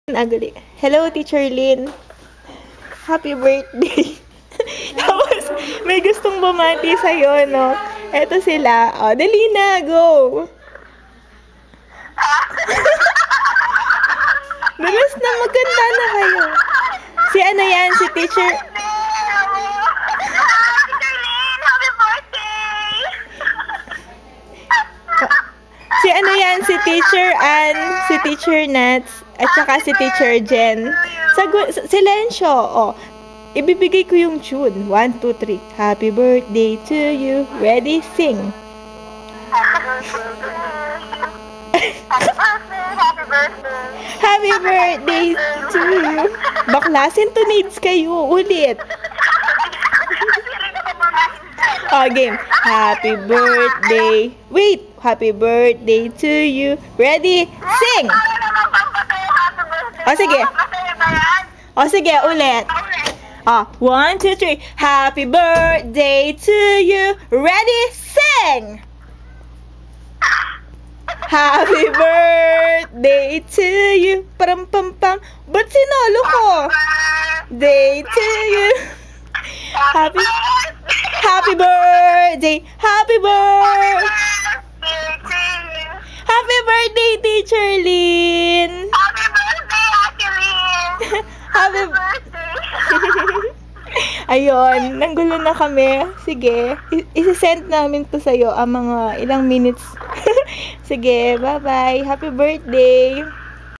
Ugly. Hello, Teacher Lynn. Happy birthday. Tapos, may gustong bumati sa'yo, no? Eto sila. O, dali na. Go. Dalas na, maganda na kayo. Si ano yan? Si Teacher... Si ano yan? Si Teacher Ann, si Teacher Nats, at saka si Teacher Jen. Silensyo. O, ibibigay ko yung tune. 1, 2, 3. Happy birthday to you. Ready? Sing. Happy birthday to you. Bakla, sintonades kayo. Ulit. O, game. Happy birthday. Wait. Happy birthday to you. Ready? Sing! O, sige. O, sige, ulit. O, 1, 2, 3. Happy birthday to you. Ready? Sing! Happy birthday to you. Param pam pam. Ba't sinalo ko? Day to you. Happy birthday. Happy birthday. Happy birthday, Teacher Lynn. Happy birthday, Ate Lynn. Happy birthday. Ayun, nanggulo na kami. Sige, isi-send namin to sa'yo ang mga ilang minutes. Sige, bye-bye. Happy birthday.